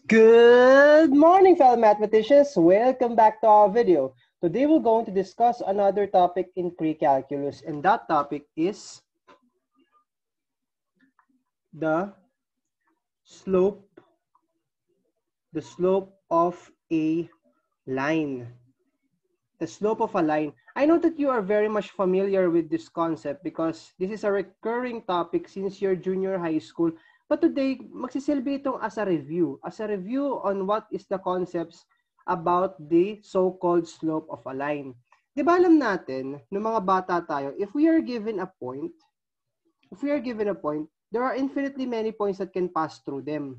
Good morning, fellow mathematicians. Welcome back to our video. Today we're going to discuss another topic in pre-calculus, and that topic is the slope of a line. The slope of a line. I know that you are very much familiar with this concept because this is a recurring topic since your junior high school. But today, magsisilbi itong as a review on what is the concepts about the so-called slope of a line. Di ba alam natin, nung mga bata tayo, if we are given a point, there are infinitely many points that can pass through them.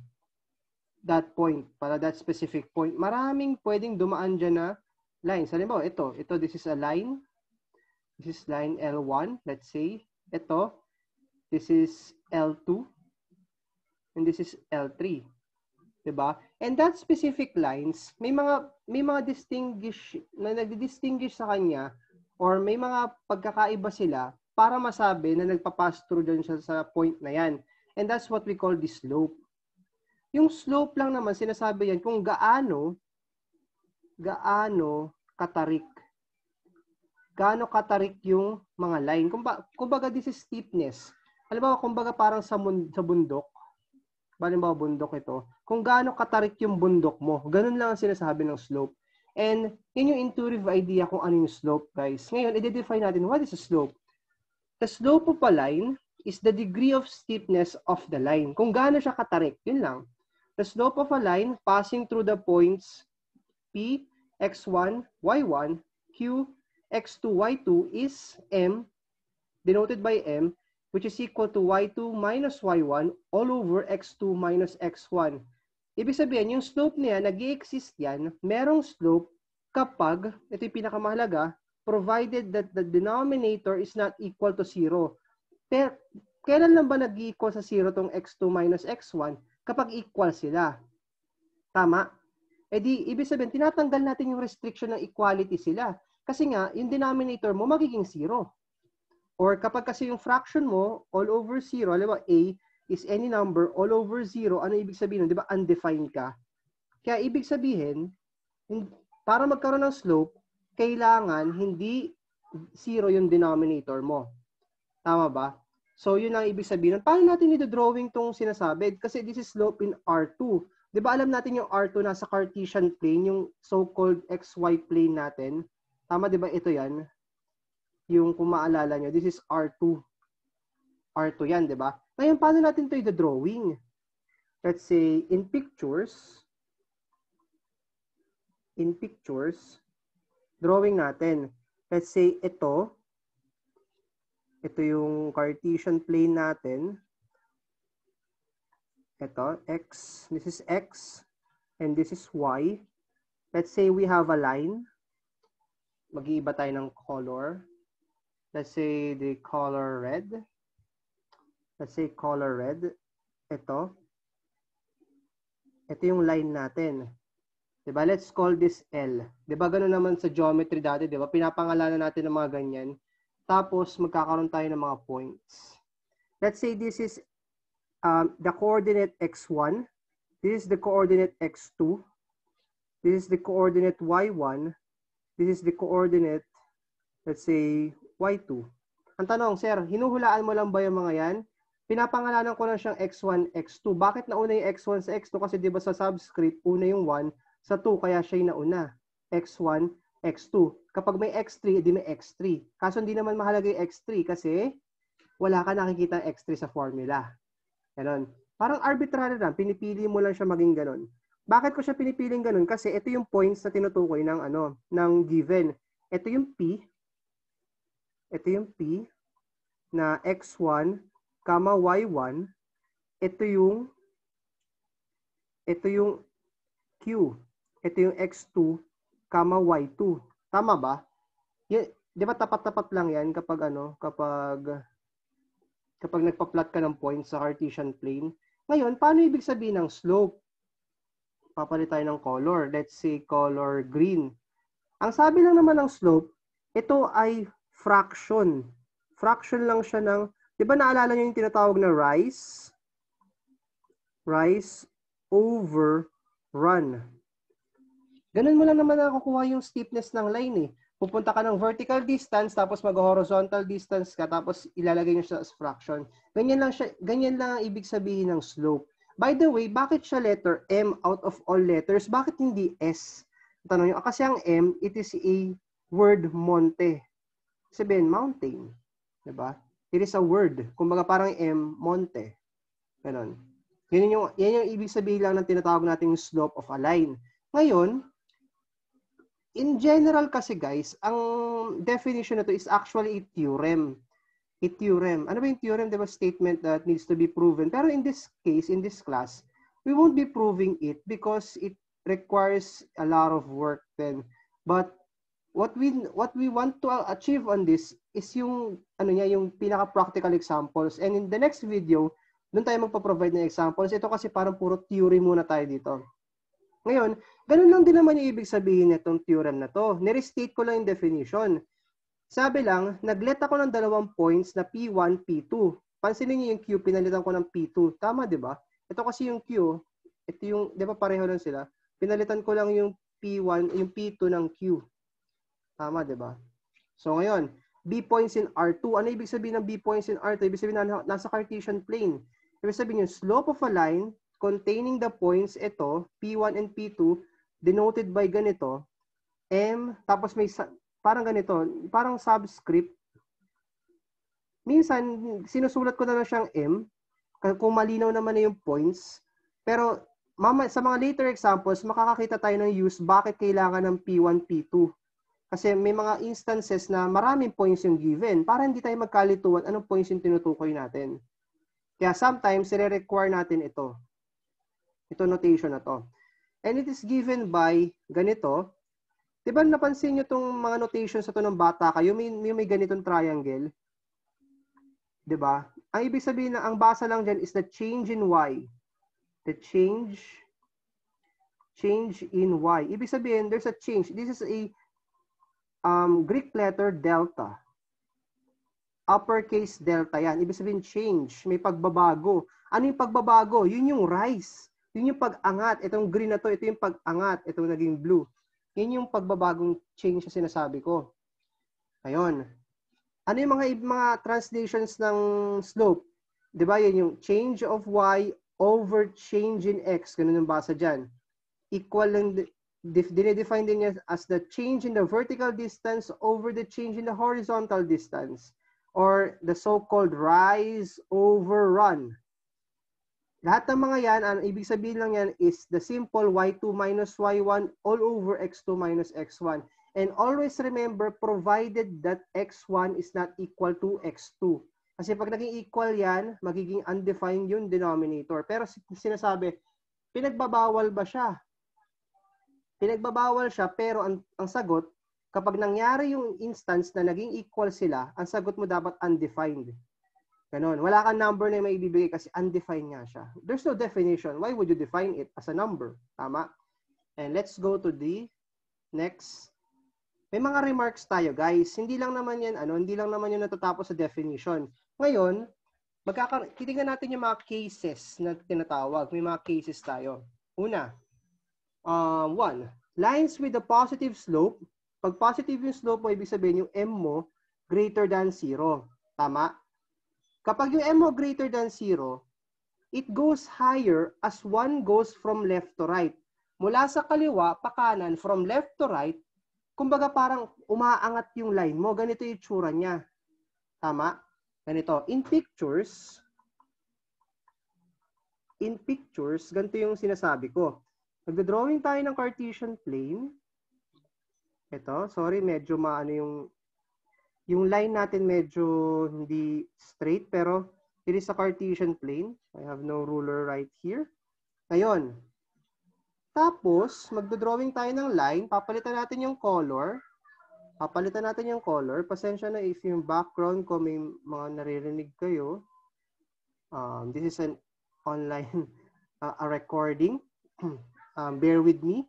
That point, para that specific point. Maraming pwedeng dumaan dyan na lines. Halimbawa, ito, this is a line. This is line L1, let's say. Ito, this is L2. And this is L3. Diba? And that specific lines, may mga distinguish na nagdi-distinguish sa kanya or may mga pagkakaiba sila para masabi na nagpa-pass through dyan siya sa point na yan. And that's what we call the slope. Yung slope lang naman, sinasabi yan kung gaano katarik. Gaano katarik yung mga line. Kumbaga, this is steepness. Halimbawa, kumbaga parang sa bundok. Halimbawa, bundok ito. Kung gaano katarik yung bundok mo, ganun lang ang sinasabi ng slope. And yun yung intuitive idea kung ano yung slope, guys. Ngayon, i-define natin, what is a slope? The slope of a line is the degree of steepness of the line. Kung gaano siya katarik, yun lang. The slope of a line passing through the points P, X1, Y1, Q, X2, Y2 is M, denoted by M, which is equal to Y2 minus Y1 all over X2 minus X1. Ibig sabihin, yung slope niya, nag-i-exist yan, merong slope kapag, ito yung pinakamahalaga, provided that the denominator is not equal to 0. Pero, kailan lang ba nag-i-equal sa 0 tong X2 minus X1? Kapag equal sila. Tama? E di, ibig sabihin, tinatanggal natin yung restriction ng equality sila. Kasi nga, yung denominator mo magiging 0. Or kapag kasi yung fraction mo, all over 0, alam mo, A is any number all over 0, ano ibig sabihin nun? Di ba, undefined ka? Kaya ibig sabihin, para magkaroon ng slope, kailangan hindi 0 yung denominator mo. Tama ba? So, yun ang ibig sabihin. Paano natin i-drawing tong sinasabi? Kasi this is slope in R2. Di ba alam natin yung R2 nasa Cartesian plane, yung so-called XY plane natin? Tama, di ba? Ito yan. Yung kung maalala nyo, this is R2. R2 yan, di ba? Ngayon, paano natin ito i-drawing? Let's say, in pictures, drawing natin. Let's say, ito yung Cartesian plane natin. Ito, X, this is X, and this is Y. Let's say we have a line. Mag-iiba tayo ng color. Let's say the color red. Let's say color red. Ito. Ito yung line natin. Diba? Let's call this L. Diba ganun naman sa geometry dati, diba? Pinapangalanan natin ng mga ganyan. Tapos magkakaroon tayo ng mga points. Let's say this is the coordinate x1. This is the coordinate x2. This is the coordinate y1. This is the coordinate, let's say, y2. Ang tanong, sir, hinuhulaan mo lang ba yung mga yan? Pinapangalanan ko lang siyang x1, x2. Bakit nauna yung x1 sa x2? Kasi di ba sa subscript, una yung 1, sa 2, kaya siya yung nauna. x1, x2. Kapag may x3, edi may x3. Kaso hindi naman mahalaga yung x3 kasi wala ka nakikita x3 sa formula. Ganon. Parang arbitrary lang. Pinipili mo lang siya maging ganon. Bakit ko siya pinipiling ganon? Kasi ito yung points na tinutukoy ng given. Ito yung P. Ito yung P na x1, y1. Ito yung Q. Ito yung x2, y2. Tama ba? Di ba tapat-tapat lang yan kapag nagpa-plot ka ng points sa Cartesian plane? Ngayon, paano ibig sabihin ng slope? Papalit tayo ng color. Let's say color green. Ang sabi lang naman ng slope, ito ay fraction. Fraction lang siya ng, di ba naalala niyo yung tinatawag na rise? Rise over run. Ganun mo lang naman nakukuha yung steepness ng line eh. Pupunta ka ng vertical distance, tapos mag-horizontal distance ka, tapos ilalagay nyo siya as fraction. Ganyan lang ang ibig sabihin ng slope. By the way, bakit siya letter M out of all letters? Bakit hindi S? Tanong nyo, kasi ang M, it is a word monte. Sabihin, mountain. Diba? It is a word. Kumbaga parang M, monte. Ganon. Yan yung ibig sabihin lang ng tinatawag nating slope of a line. Ngayon, in general kasi guys, ang definition na to is actually a theorem. A theorem. Ano ba yung theorem? Diba statement that needs to be proven. Pero in this case, in this class, we won't be proving it because it requires a lot of work then. But what we want to achieve on this is yung yung pinaka-practical examples. And in the next video, doon tayo magpo-provide ng examples. Ito kasi parang puro theory muna tayo dito. Ngayon, ganun lang din naman yung ibig sabihin nitong theorem na to. Nirestate ko lang yung definition. Sabi lang, nag-let ako ng dalawang points na P1, P2. Pansinin niyo yung Q, pinalitan ko ng P2. Tama, di ba? Ito kasi yung Q. Ito yung, di ba pareho lang sila? Pinalitan ko lang yung P1, yung P2 ng Q. Tama, di ba? So ngayon, B points in R2. Ano ibig sabihin ng B points in R2? Ibig sabihin na nasa Cartesian plane. Ibig sabihin yung slope of a line containing the points, ito, P1 and P2, denoted by ganito, M, tapos may parang ganito, parang subscript. Minsan, sinusulat ko na lang siyang M, kung malinaw naman na yung points. Pero sa mga later examples, makakakita tayo ng use bakit kailangan ng P1, P2. Kasi may mga instances na maraming points yung given para hindi tayo magkalituan anong points yung tinutukoy natin. Kaya sometimes, i-require natin ito. Ito notation na to. And it is given by ganito. Diba napansin nyo itong mga notations sa to ng bata kayo? May ganitong triangle. Diba? Ang ibig sabihin na ang basa lang dyan is the change in Y. The change in Y. Ibig sabihin, there's a change. This is a Greek letter delta. Uppercase delta yan. Ibig sabihin change. May pagbabago. Ano yung pagbabago? Yun yung rise. Yun yung pag-angat. Itong green na to, ito yung pag-angat. Itong naging blue. Yun yung pagbabagong change na sinasabi ko. Ayun. Ano yung mga translations ng slope? Diba yun yung change of Y over change in X. Ganun yung basa dyan. Equal lang, dinedefine din niya as the change in the vertical distance over the change in the horizontal distance. Or the so-called rise over run. Lahat ng mga yan, ang ibig sabihin lang yan is the simple y2 minus y1 all over x2 minus x1. And always remember, provided that x1 is not equal to x2. Kasi pag naging equal yan, magiging undefined yung denominator. Pero sinasabi, pinagbabawal ba siya? Pinagbabawal siya, pero ang sagot, kapag nangyari yung instance na naging equal sila, ang sagot mo dapat undefined. Ganon. Wala kang number na may ibibigay kasi undefined nga siya. There's no definition. Why would you define it as a number? Tama? And let's go to the next. May mga remarks tayo, guys. Hindi lang naman yan, hindi lang naman yun natatapos sa definition. Ngayon, titingnan natin yung mga cases na tinatawag. May mga cases tayo. Una, 1. Lines with a positive slope. Pag positive yung slope mo, ibig sabihin yung M mo greater than 0. Tama? Kapag yung M mo greater than 0, it goes higher as 1 goes from left to right. Mula sa kaliwa, pa kanan, from left to right, kumbaga parang umaangat yung line mo. Ganito yung tsura niya. Tama? Ganito. In pictures, ganito yung sinasabi ko. Magdodrawing tayo ng Cartesian plane. Ito, sorry, medyo maano yung line natin medyo hindi straight, pero it is a Cartesian plane. I have no ruler right here. Ngayon, tapos, magdodrawing tayo ng line. Papalitan natin yung color. Pasensya na if yung background ko may mga naririnig kayo. This is an online a recording. Bear with me.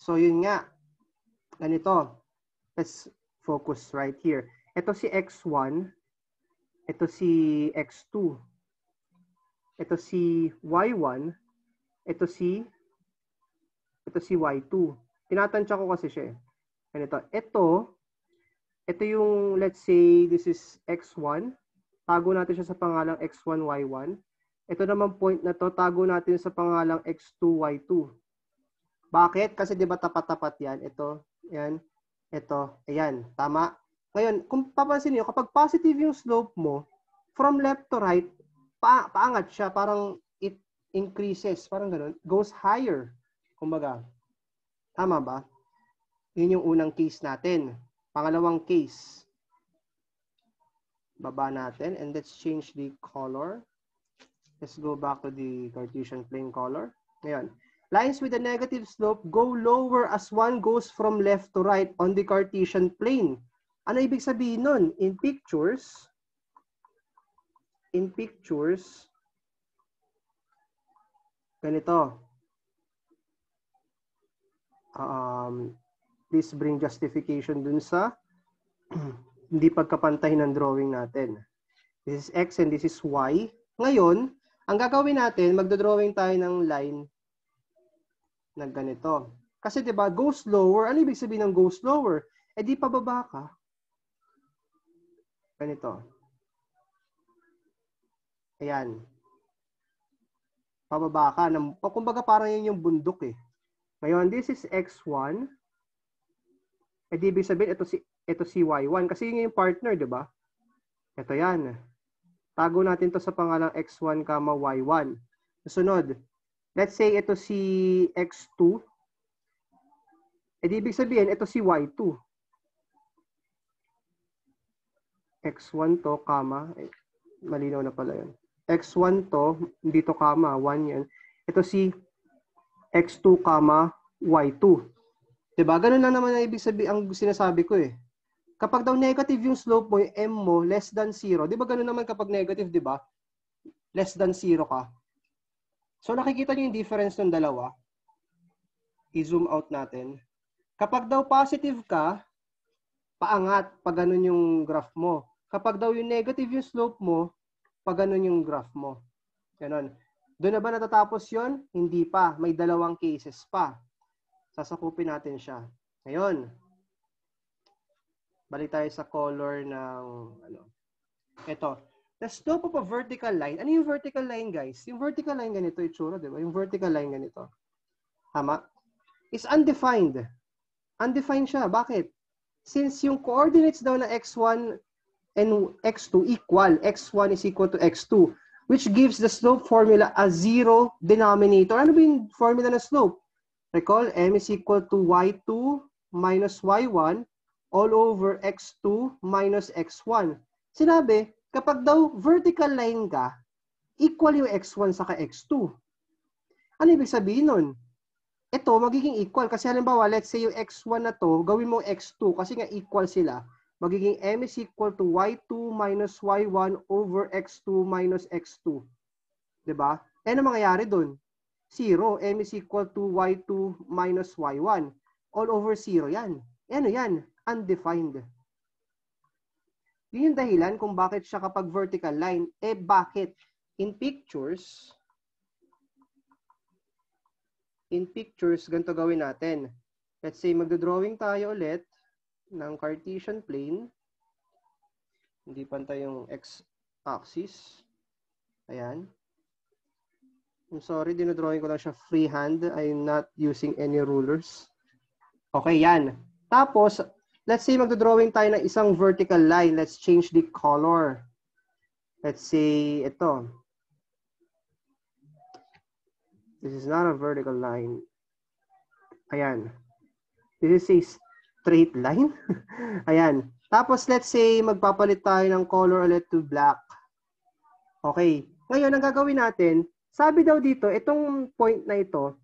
So, yun nga. Ganito. Let's focus right here. Ito si X1. Ito si X2. Ito si Y1. Ito si Ito si Y2. Tinatansya ko kasi siya. Ganito. Ito yung, let's say, this is X1. Tago natin siya sa pangalang X1, Y1. Ito naman point na to, tago natin sa pangalang X2, Y2. Bakit? Kasi di ba tapat-tapat yan? Ito, yan, ito, ayan. Tama? Ngayon, kung papansin niyo, kapag positive yung slope mo, from left to right, paangat siya. Parang it increases. Parang ganun. Goes higher. Kumbaga. Tama ba? Yun yung unang case natin. Pangalawang case. Baba natin. And let's change the color. Let's go back to the Cartesian plane color. Ngayon. Lines with a negative slope go lower as one goes from left to right on the Cartesian plane. Ano ibig sabihin nun? In pictures, ganito. Please bring justification dun sa hindi pagkapantay ng drawing natin. This is X and this is Y. Ngayon, ang gagawin natin, magdodrawing tayo ng line na ganito. Kasi diba, go slower. Ano ibig sabihin ng go slower? Eh di pababa ka. Ganito. Ayan. Pababa ka. Kumbaga parang yun yung bundok eh. Ngayon, this is X1. Eh di ibig sabihin, ito si Y1. Kasi yun yung partner, di ba? Ito yan. Tago natin to sa pangalang X1, Y1. Susunod. Let's say ito si X2. Eh di ibig sabihin, ito si Y2. X1 to, malinaw na pala yun. X1 to, dito, 1 yan. Ito si X2, Y2. Diba? Ganun lang naman ang ibig sabihin, ang sinasabi ko eh. Kapag daw negative yung slope mo, yung M mo, less than 0. Diba ganun naman kapag negative, diba? Less than 0 ka. So nakikita niyo yung difference ng dalawa. I-zoom out natin. Kapag daw positive ka, paangat pag ganun yung graph mo. Kapag daw yung negative yung slope mo, pag ganun yung graph mo. Ganun. Doon na ba natatapos yon? Hindi pa. May dalawang cases pa. Sasakupin natin siya. Ngayon, balik tayo sa color ng, ito. The slope of a vertical line. Ano yung vertical line, guys? Yung vertical line ganito, itsura, di ba? Yung vertical line ganito. Tama? Is undefined. Undefined siya. Bakit? Since yung coordinates daw na x1 and x2 equal, x1 is equal to x2, which gives the slope formula a zero denominator. Ano ba yung formula ng slope? Recall, m is equal to y2 minus y1 all over x2 minus x1. Sinabi, kapag daw vertical line ka, equal yung x1 saka x2. Ano ibig sabihin nun? Ito, magiging equal. Kasi halimbawa, let's say yung x1 na to, gawin mo x2 kasi nga equal sila. Magiging m is equal to y2 minus y1 over x2 minus x2. Diba? Eh, ano mangyayari dun? 0. M is equal to y2 minus y1. All over 0 yan. Ano yan? Undefined. Yun yung dahilan kung bakit siya kapag vertical line. Eh, bakit? In pictures, ganito gawin natin. Let's say, magdodrawing tayo ulit ng Cartesian plane. Hindi pantay yung x-axis. Ayan. I'm sorry, dinodrawing ko lang siya freehand. I'm not using any rulers. Okay, yan. Tapos, let's say magdodrawing tayo ng isang vertical line. Let's change the color. Let's say ito. This is not a vertical line. Ayan. This is a straight line. Ayan. Tapos, let's say magpapalit tayo ng color ulit to black. Okay. Ngayon, ang gagawin natin, sabi daw dito, itong point na ito,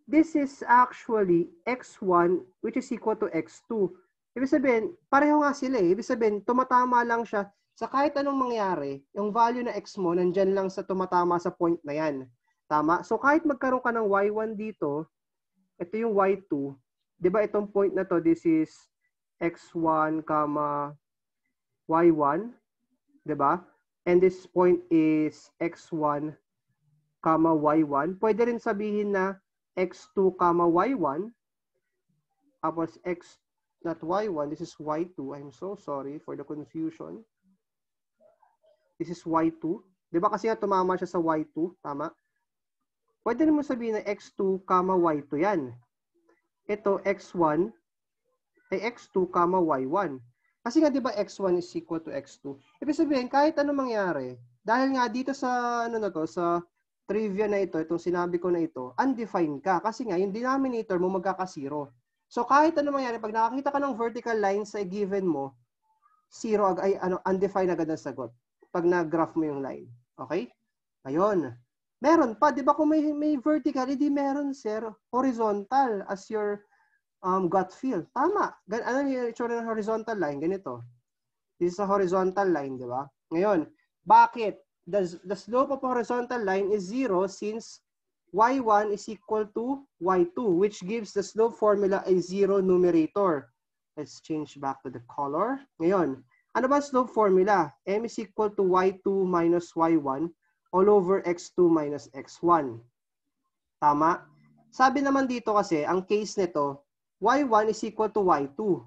this is actually x1 which is equal to x2. Ibig sabihin, pareho nga sila eh. Ibig sabihin, tumatama lang siya sa kahit anong mangyari, yung value na x mo, nandyan lang sa tumatama sa point na yan. Tama? So kahit magkaroon ka ng y1 dito, ito yung y2. Di ba itong point na to, this is x1, y1. Di ba? And this point is x1, y1. Pwede rin sabihin na x2 comma y1. Tapos x, not y1, this is y2. I'm so sorry for the confusion. This is y2. Di ba kasi nga tumama siya sa y2? Tama? Pwede naman sabihin na x2 comma y2 yan. Ito, x1 ay x2 comma y1. Kasi nga, di ba, x1 is equal to x2. Ibig sabihin, kahit ano mangyari, dahil nga dito sa, ano na to, sa trivia na ito, itong sinabi ko na ito, undefined ka. Kasi nga, yung denominator mo magkaka-zero. So, kahit ano mangyari, pag nakakita ka ng vertical line sa given mo, zero, ay, undefined agad ang sagot. Pag na-graph mo yung line. Okay? Ayun. Meron pa, di ba kung may vertical, hindi meron, sir, horizontal as your gut feel. Tama. Ano yung itsura ng horizontal line? Ganito. This is a horizontal line, di ba? Ngayon, bakit? The slope of a horizontal line is 0 since y1 is equal to y2, which gives the slope formula a 0 numerator. Let's change back to the color. Ngayon, ano ba slope formula? M is equal to y2 minus y1 all over x2 minus x1. Tama? Sabi naman dito kasi, ang case nito, y1 is equal to y2.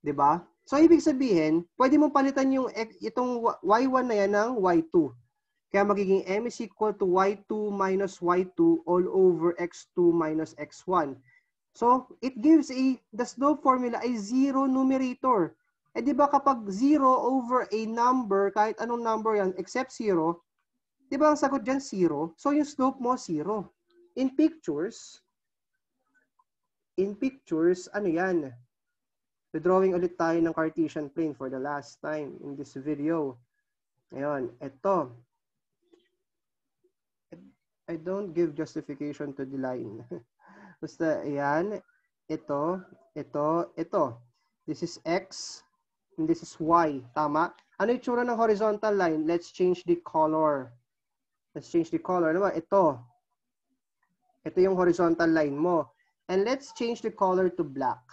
Diba? So, ibig sabihin, pwede mong palitan yung itong y1 na yan ng y2. Kaya magiging m is equal to y2 minus y2 all over x2 minus x1. So, it gives the slope formula ay 0 numerator. Eh, di ba kapag 0 over a number, kahit anong number yan, except 0, di ba ang sagot dyan 0? So, yung slope mo 0. In pictures, ano yan? Drawing ulit tayo ng Cartesian plane for the last time in this video. Ngayon, ito. I don't give justification to the line. Basta, ayan. Ito. This is X, and this is Y. Tama? Ano yung tsura ng horizontal line? Let's change the color. Ano ba? Ito. Ito yung horizontal line mo. And let's change the color to black.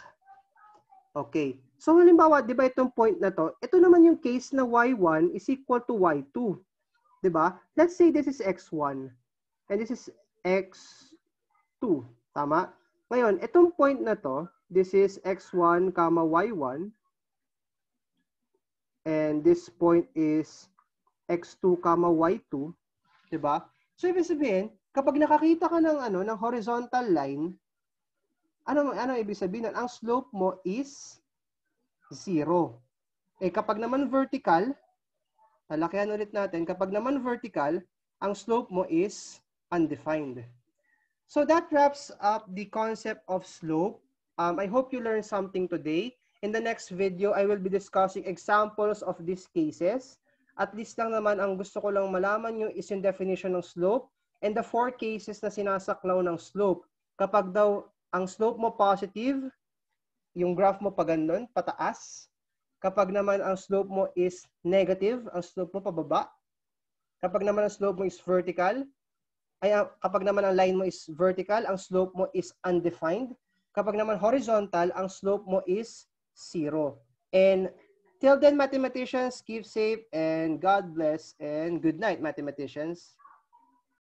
Okay. So, halimbawa, di ba itong point na to, ito naman yung case na y1 is equal to y2. Di ba? Let's say this is x1. And this is x2. Tama? Ngayon, itong point na to, this is x1, y1. And this point is x2, y2. Di ba? So, ibig sabihin, kapag nakakita ka ng horizontal line, ano ibig sabihin? Ang slope mo is 0. Eh, kapag naman vertical, lalakihan ulit natin, kapag naman vertical, ang slope mo is undefined. So that wraps up the concept of slope. I hope you learned something today. In the next video, I will be discussing examples of these cases. At least lang naman, ang gusto ko lang malaman nyo is yung definition ng slope and the 4 cases na sinasaklaw ng slope. Kapag daw ang slope mo positive, yung graph mo pa ganun, pataas. Kapag naman ang slope mo is negative, ang slope mo pababa. Kapag naman ang slope mo is vertical, kapag naman ang line mo is vertical, ang slope mo is undefined. Kapag naman horizontal, ang slope mo is 0. And till then, mathematicians, keep safe and God bless and good night, mathematicians.